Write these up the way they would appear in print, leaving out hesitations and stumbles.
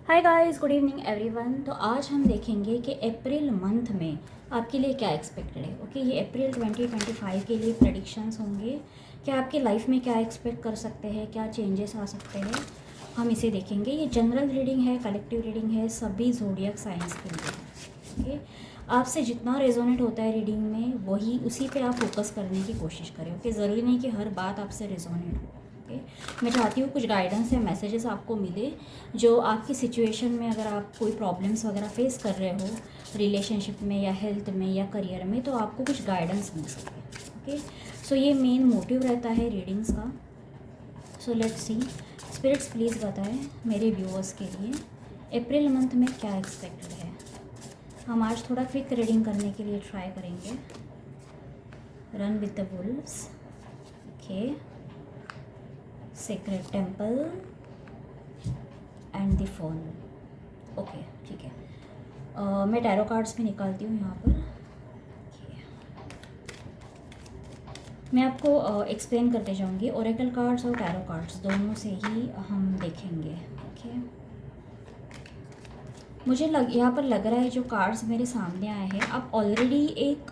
Hi guys, good evening everyone. तो आज हम देखेंगे कि अप्रैल मंथ में आपके लिए क्या एक्सपेक्टेड है। ओके, ये अप्रैल 2025 के लिए प्रेडिक्शंस होंगे कि आपकी लाइफ में क्या एक्सपेक्ट कर सकते हैं, क्या चेंजेस आ सकते हैं, हम इसे देखेंगे। ये जनरल रीडिंग है, कलेक्टिव रीडिंग है, सभी ज़ोडिएक साइंस के लिए। ओके, आपसे जितना रेजोनेट होता है रीडिंग में वही उसी पे आप फोकस करने की कोशिश करें। ओके, ज़रूरी नहीं कि हर बात आपसे रेजोनेट हो। ओके, मैं चाहती हूँ कुछ गाइडेंस या मैसेजेस आपको मिले जो आपकी सिचुएशन में, अगर आप कोई प्रॉब्लम्स वगैरह फेस कर रहे हो रिलेशनशिप में या हेल्थ में या करियर में, तो आपको कुछ गाइडेंस मिल सके। ओके, सो ये मेन मोटिव रहता है रीडिंग्स का। So let's see, spirits please बताएं मेरे व्यूअर्स के लिए अप्रैल मंथ में क्या एक्सपेक्टेड है। हम आज थोड़ा क्विक रीडिंग करने के लिए ट्राई करेंगे। Run with the wolves. Okay, secret temple and the fall. Okay, ठीक है। मैं टैरो कार्ड्स भी निकालती हूँ यहाँ पर। मैं आपको एक्सप्लेन करते जाऊँगी। ओरेकल कार्ड्स और टैरो कार्ड्स दोनों से ही हम देखेंगे। ओके, मुझे यहाँ पर लग रहा है जो कार्ड्स मेरे सामने आए हैं, आप ऑलरेडी एक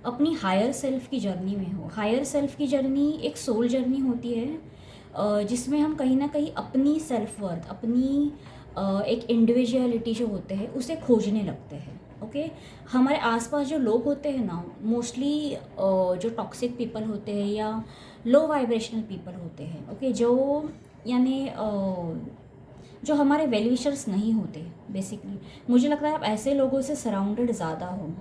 अपनी हायर सेल्फ की जर्नी में हो। हायर सेल्फ की जर्नी एक सोल जर्नी होती है जिसमें हम कहीं ना कहीं अपनी सेल्फ वर्थ, अपनी एक इंडिविजुअलिटी जो होते हैं उसे खोजने लगते हैं। ओके, हमारे आसपास जो लोग होते हैं ना, मोस्टली जो टॉक्सिक पीपल होते हैं या लो वाइब्रेशनल पीपल होते हैं। ओके, जो यानी जो हमारे वेल विशर्स नहीं होते बेसिकली, मुझे लगता है आप ऐसे लोगों से सराउंडेड ज़्यादा हो।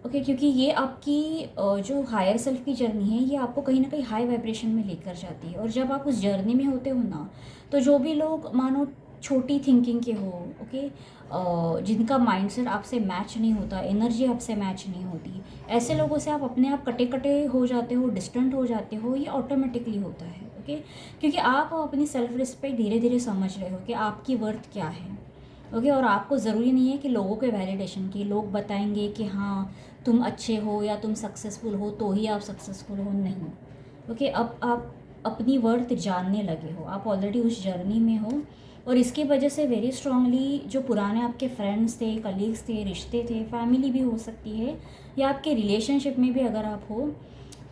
ओके, क्योंकि ये आपकी जो हायर सेल्फ की जर्नी है ये आपको कहीं ना कहीं हाई वाइब्रेशन में लेकर जाती है। और जब आप उस जर्नी में होते हो ना, तो जो भी लोग मानो छोटी थिंकिंग के हो, ओके, जिनका माइंडसेट आपसे मैच नहीं होता, एनर्जी आपसे मैच नहीं होती, ऐसे लोगों से आप अपने आप कटे कटे हो जाते हो, डिस्टेंट हो जाते हो। ये ऑटोमेटिकली होता है। ओके, क्योंकि आप अपनी सेल्फ रिस्पेक्ट धीरे धीरे समझ रहे हो कि आपकी वर्थ क्या है। ओके, और आपको ज़रूरी नहीं है कि लोगों के वैलिडेशन की, लोग बताएंगे कि हाँ तुम अच्छे हो या तुम सक्सेसफुल हो तो ही आप सक्सेसफुल हो, नहीं। ओके, अब आप अपनी वर्थ जानने लगे हो, आप ऑलरेडी उस जर्नी में हो। और इसकी वजह से वेरी स्ट्रांगली जो पुराने आपके फ्रेंड्स थे, कलीग्स थे, रिश्ते थे, फैमिली भी हो सकती है, या आपके रिलेशनशिप में भी अगर आप हो,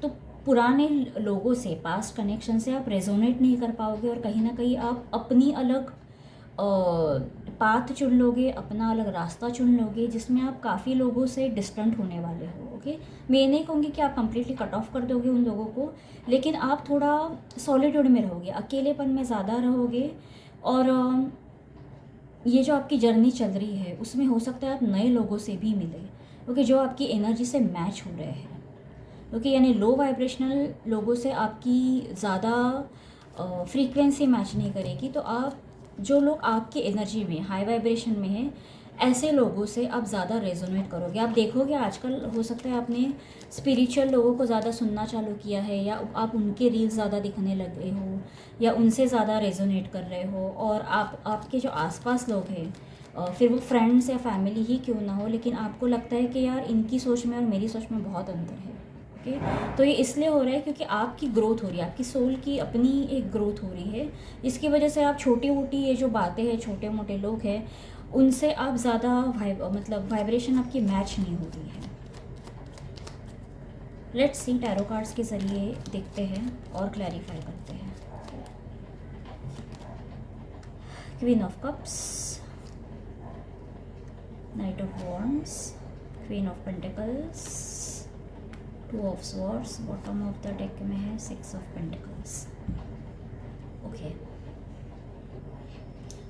तो पुराने लोगों से, पास्ट कनेक्शन से आप रेजोनेट नहीं कर पाओगे और कहीं ना कहीं आप अपनी अलग पाथ चुन लोगे, अपना अलग रास्ता चुन लोगे, जिसमें आप काफ़ी लोगों से डिस्टेंट होने वाले हो। ओके, मैं ये नहीं कहूँगी कि आप कंप्लीटली कट ऑफ कर दोगे उन लोगों को, लेकिन आप थोड़ा सॉलिट्यूड में रहोगे, अकेलेपन में ज़्यादा रहोगे। और ये जो आपकी जर्नी चल रही है उसमें हो सकता है आप नए लोगों से भी मिले। ओके, जो आपकी एनर्जी से मैच हो रहे हैं। ओके, यानी लो वाइब्रेशनल लोगों से आपकी ज़्यादा फ्रीक्वेंसी मैच नहीं करेगी, तो आप जो लोग आपकी एनर्जी में, हाई वाइब्रेशन में हैं, ऐसे लोगों से आप ज़्यादा रेजोनेट करोगे। आप देखोगे आजकल हो सकता है आपने स्पिरिचुअल लोगों को ज़्यादा सुनना चालू किया है, या आप उनके रील्स ज़्यादा दिखने लगे हो, या उनसे ज़्यादा रेजोनेट कर रहे हो। और आपके जो आसपास लोग हैं, फिर वो फ्रेंड्स या फैमिली ही क्यों ना हो, लेकिन आपको लगता है कि यार इनकी सोच में और मेरी सोच में बहुत अंतर है। ओके, तो ये इसलिए हो रहा है क्योंकि आपकी ग्रोथ हो रही है, आपकी सोल की अपनी एक ग्रोथ हो रही है, जिसकी वजह से आप छोटी मोटी ये जो बातें हैं, छोटे मोटे लोग हैं, उनसे आप ज़्यादा मतलब वाइब्रेशन आपकी मैच नहीं हो रही है। लेट्स सी, टैरो कार्ड्स के ज़रिए देखते हैं और क्लैरिफाई करते हैं। Queen of cups, night of wands, queen of pentacles, two of swords, bottom of the deck में है सिक्स ऑफ पेंटिकल्स। ओके,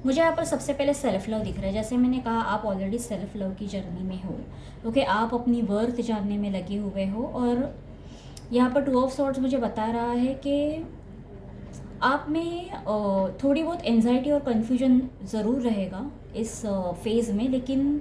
मुझे यहाँ पर सबसे पहले सेल्फ लव दिख रहा है। जैसे मैंने कहा, आप ऑलरेडी सेल्फ लव की जर्नी में हो। ओके, आप अपनी वर्थ जानने में लगे हुए हो। और यहाँ पर टू ऑफ स्वॉर्ड्स मुझे बता रहा है कि आप में थोड़ी बहुत एंजाइटी और कन्फ्यूजन ज़रूर रहेगा इस फेज़ में, लेकिन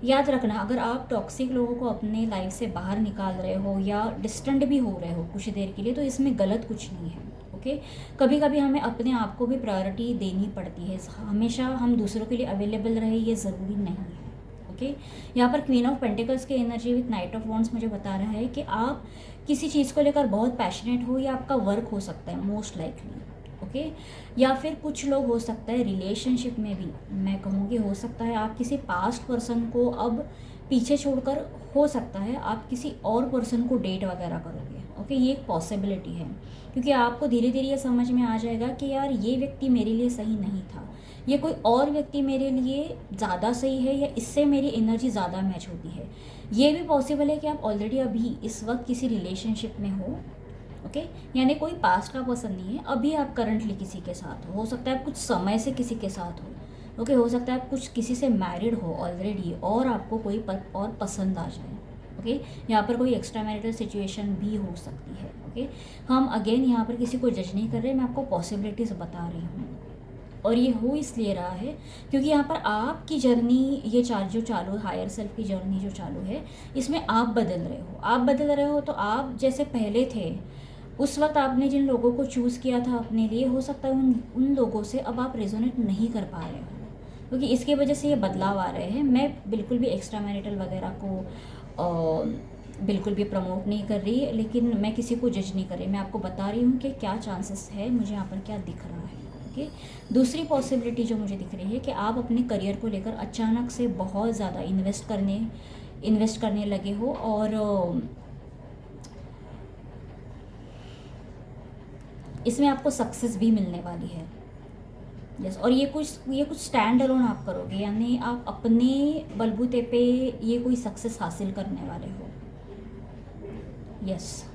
याद रखना, अगर आप टॉक्सिक लोगों को अपने लाइफ से बाहर निकाल रहे हो या डिस्टेंट भी हो रहे हो कुछ देर के लिए, तो इसमें गलत कुछ नहीं है। ओके, कभी कभी हमें अपने आप को भी प्रायोरिटी देनी पड़ती है। हमेशा हम दूसरों के लिए अवेलेबल रहे ये ज़रूरी नहीं है। ओके, यहाँ पर क्वीन ऑफ पेंटिकल्स की energy with night of wands मुझे बता रहा है कि आप किसी चीज़ को लेकर बहुत पैशनेट हो, या आपका वर्क हो सकता है मोस्ट लाइकली। ओके। या फिर कुछ लोग हो सकता है रिलेशनशिप में भी मैं कहूँगी हो सकता है आप किसी पास्ट पर्सन को अब पीछे छोड़कर हो सकता है आप किसी और पर्सन को डेट वगैरह करोगे। ओके, ये एक पॉसिबिलिटी है, क्योंकि आपको धीरे धीरे ये समझ में आ जाएगा कि यार ये व्यक्ति मेरे लिए सही नहीं था, ये कोई और व्यक्ति मेरे लिए ज़्यादा सही है, या इससे मेरी एनर्जी ज़्यादा मैच होती है। ये भी पॉसिबल है कि आप ऑलरेडी अभी इस वक्त किसी रिलेशनशिप में हो। ओके, यानी कोई पास्ट का पर्सन नहीं है, अभी आप करंटली किसी के साथ हो सकता है आप कुछ समय से किसी के साथ हो। ओके, हो सकता है आप कुछ किसी से मैरिड हो ऑलरेडी और आपको कोई और पसंद आ जाए। ओके, यहाँ पर कोई एक्स्ट्रा मैरिटल सिचुएशन भी हो सकती है। ओके, हम अगेन यहाँ पर किसी को जज नहीं कर रहे, मैं आपको पॉसिबिलिटीज़ बता रही हूँ। और ये हो इसलिए रहा है क्योंकि यहाँ पर आपकी जर्नी ये जो चालू हायर सेल्फ की जर्नी जो चालू है, इसमें आप बदल रहे हो। आप बदल रहे हो तो आप जैसे पहले थे उस वक्त आपने जिन लोगों को चूज़ किया था अपने लिए, हो सकता है उन लोगों से अब आप रेजोनेट नहीं कर पा रहे हो, क्योंकि इसकी वजह से ये बदलाव आ रहे हैं। मैं बिल्कुल भी एक्स्ट्रा मैरिटल वगैरह को बिल्कुल भी प्रमोट नहीं कर रही, लेकिन मैं किसी को जज नहीं कर रही, मैं आपको बता रही हूँ कि क्या चांसेस है, मुझे यहाँ पर क्या दिख रहा है। ओके, दूसरी पॉसिबिलिटी जो मुझे दिख रही है कि आप अपने करियर को लेकर अचानक से बहुत ज़्यादा इन्वेस्ट करने लगे हो, और इसमें आपको सक्सेस भी मिलने वाली है। यस, और ये कुछ स्टैंड अलोन आप करोगे, यानी आप अपने बलबूते पे ये कोई सक्सेस हासिल करने वाले हो। यस,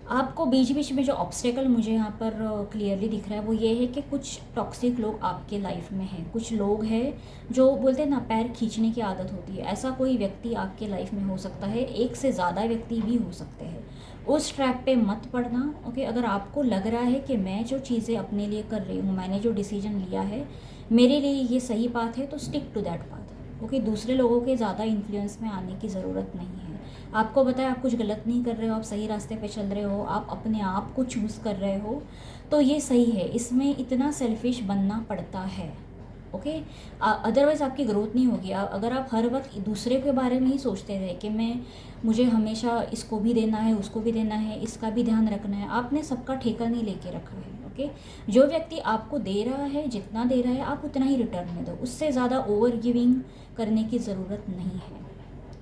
आपको बीच बीच में जो ऑब्स्टेकल मुझे यहाँ पर क्लियरली दिख रहा है वो ये है कि कुछ टॉक्सिक लोग आपके लाइफ में हैं। कुछ लोग हैं जो बोलते हैं ना पैर खींचने की आदत होती है, ऐसा कोई व्यक्ति आपके लाइफ में हो सकता है, एक से ज़्यादा व्यक्ति भी हो सकते हैं। उस ट्रैप पे मत पड़ना। ओके, अगर आपको लग रहा है कि मैं जो चीज़ें अपने लिए कर रही हूँ, मैंने जो डिसीजन लिया है मेरे लिए ये सही पाथ है, तो stick to that path. Okay, दूसरे लोगों के ज़्यादा इन्फ्लुएंस में आने की ज़रूरत नहीं है। आपको बताया आप कुछ गलत नहीं कर रहे हो, आप सही रास्ते पे चल रहे हो, आप अपने आप को चूज़ कर रहे हो, तो ये सही है। इसमें इतना सेल्फिश बनना पड़ता है। ओके, अदरवाइज़ आपकी ग्रोथ नहीं होगी। अगर आप हर वक्त दूसरे के बारे में ही सोचते रहे कि मुझे हमेशा इसको भी देना है, उसको भी देना है, इसका भी ध्यान रखना है, आपने सबका ठेका नहीं लेके रखा है। ओके, जो व्यक्ति आपको दे रहा है, जितना दे रहा है आप उतना ही रिटर्न में दो, उससे ज़्यादा ओवर गिविंग करने की ज़रूरत नहीं है।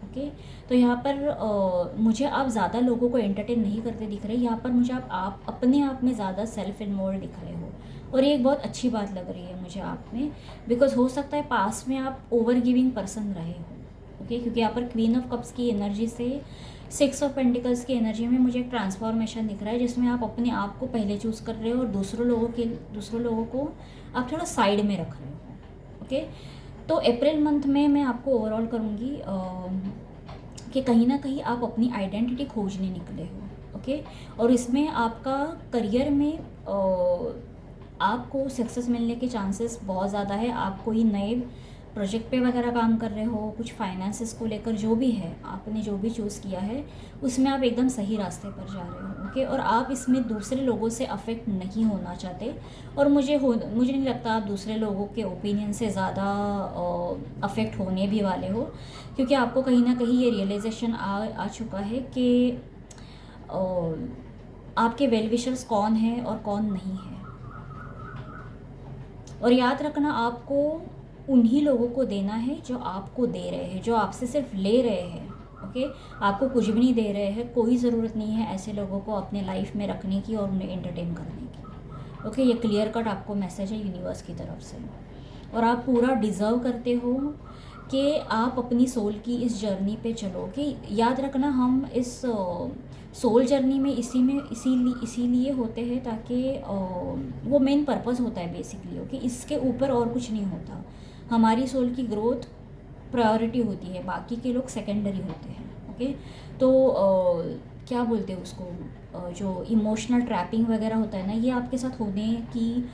ओके, तो यहाँ पर मुझे आप ज़्यादा लोगों को एंटरटेन नहीं करते दिख रहे, यहाँ पर मुझे आप अपने आप में ज़्यादा सेल्फ इन्वॉल्व दिख रहे हो, और ये एक बहुत अच्छी बात लग रही है मुझे आप में, बिकॉज हो सकता है पास में आप ओवर गिविंग पर्सन रहे हो। ओके, क्योंकि यहाँ पर क्वीन ऑफ कप्स की एनर्जी से 6 ऑफ पेंटिकल्स की एनर्जी में मुझे एक ट्रांसफॉर्मेशन दिख रहा है, जिसमें आप अपने आप को पहले चूज़ कर रहे हो और दूसरों लोगों को आप थोड़ा साइड में रख रहे हो। ओके, तो अप्रैल मंथ में मैं आपको ओवरऑल करूँगी कि कहीं ना कहीं आप अपनी आइडेंटिटी खोजने निकले हो। ओके, और इसमें आपका करियर में आपको सक्सेस मिलने के चांसेस बहुत ज़्यादा है। आप कोई नए प्रोजेक्ट पे वगैरह काम कर रहे हो, कुछ फाइनेंसेस को लेकर जो भी है, आपने जो भी चूज़ किया है उसमें आप एकदम सही रास्ते पर जा रहे हो। ओके, और आप इसमें दूसरे लोगों से अफेक्ट नहीं होना चाहते, और मुझे नहीं लगता आप दूसरे लोगों के ओपिनियन से ज़्यादा अफेक्ट होने भी वाले हो, क्योंकि आपको कहीं ना कहीं ये रियलाइजेशन आ चुका है कि आपके वेल विशर्स कौन है और कौन नहीं है। और याद रखना, आपको उन्हीं लोगों को देना है जो आपको दे रहे हैं, जो आपसे सिर्फ ले रहे हैं। ओके, आपको कुछ भी नहीं दे रहे हैं। कोई ज़रूरत नहीं है ऐसे लोगों को अपने लाइफ में रखने की और उन्हें एंटरटेन करने की। ओके, ये क्लियर कट आपको मैसेज है यूनिवर्स की तरफ से, और आप पूरा डिज़र्व करते हो कि आप अपनी सोल की इस जर्नी पे चलो। कि याद रखना, हम इस सोल जर्नी में इसीलिए होते हैं ताकि वो मेन पर्पस होता है बेसिकली। ओके, इसके ऊपर और कुछ नहीं होता। हमारी सोल की ग्रोथ प्रायोरिटी होती है, बाकी के लोग सेकेंडरी होते हैं। ओके, तो क्या बोलते हैं उसको, जो इमोशनल ट्रैपिंग वगैरह होता है ना, ये आपके साथ होने की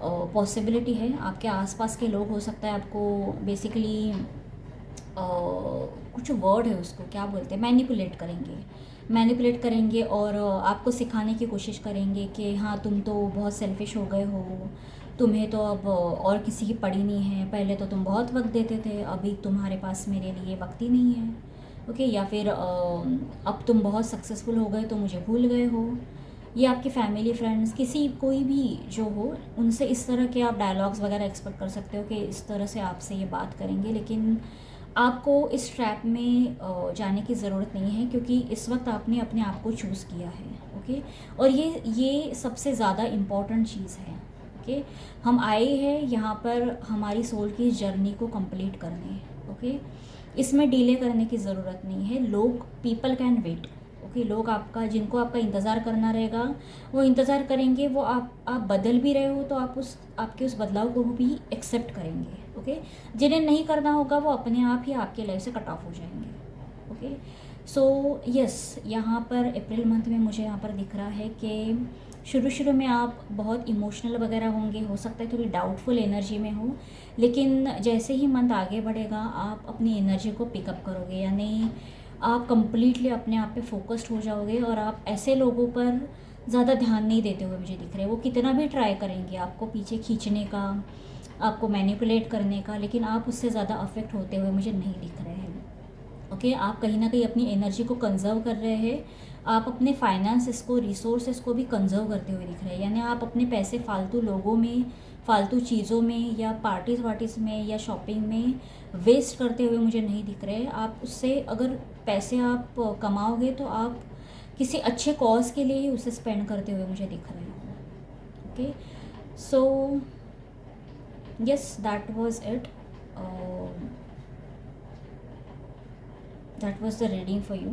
पॉसिबिलिटी है। आपके आसपास के लोग, हो सकता है आपको बेसिकली कुछ वर्ड है उसको क्या बोलते हैं, मैनिपुलेट करेंगे और आपको सिखाने की कोशिश करेंगे कि हाँ तुम तो बहुत सेल्फिश हो गए हो, तुम्हें तो अब और किसी की पड़ी नहीं है, पहले तो तुम बहुत वक्त देते थे, अभी तुम्हारे पास मेरे लिए वक्त ही नहीं है। ओके, या फिर अब तुम बहुत सक्सेसफुल हो गए तो मुझे भूल गए हो। ये आपके फैमिली फ्रेंड्स किसी कोई भी जो हो, उनसे इस तरह के आप डायलॉग्स वगैरह एक्सपेक्ट कर सकते हो कि इस तरह से आपसे ये बात करेंगे, लेकिन आपको इस ट्रैप में जाने की ज़रूरत नहीं है, क्योंकि इस वक्त आपने अपने आप को चूज़ किया है। ओके, और ये सबसे ज़्यादा इम्पॉर्टेंट चीज़ है। ओके, हम आए हैं यहाँ पर हमारी सोल की जर्नी को कंप्लीट करने। ओके, इसमें डिले करने की ज़रूरत नहीं है। लोग, पीपल कैन वेट। ओके, लोग आपका, जिनको आपका इंतज़ार करना रहेगा वो इंतज़ार करेंगे। वो आप बदल भी रहे हो तो आप आपके उस बदलाव को भी एक्सेप्ट करेंगे। ओके, जिन्हें नहीं करना होगा वो अपने आप ही आपके लाइफ से कट ऑफ हो जाएंगे। ओके, सो यस, यहाँ पर अप्रैल मंथ में मुझे यहाँ पर दिख रहा है कि शुरू शुरू में आप बहुत इमोशनल वगैरह होंगे, हो सकता है थोड़ी डाउटफुल एनर्जी में हो, लेकिन जैसे ही मंथ आगे बढ़ेगा आप अपनी एनर्जी को पिकअप करोगे, यानी आप कंप्लीटली अपने आप पे फोकस्ड हो जाओगे और आप ऐसे लोगों पर ज़्यादा ध्यान नहीं देते हुए मुझे दिख रहे हैं। वो कितना भी ट्राई करेंगे आपको पीछे खींचने का, आपको मैनिपुलेट करने का, लेकिन आप उससे ज़्यादा अफेक्ट होते हुए मुझे नहीं दिख रहे हैं। ओके, आप कहीं ना कहीं अपनी एनर्जी को कंजर्व कर रहे हैं। आप अपने फाइनेंसेस को, रिसोर्सेस को भी कंजर्व करते हुए दिख रहे हैं, यानी आप अपने पैसे फालतू लोगों में, फालतू चीज़ों में या पार्टीज़ वार्टीज़ में या शॉपिंग में वेस्ट करते हुए मुझे नहीं दिख रहे हैं। आप उससे अगर पैसे आप कमाओगे तो आप किसी अच्छे कॉज के लिए ही उसे स्पेंड करते हुए मुझे दिख रहे हैं। Okay, so yes, that was it, that was the reading for you.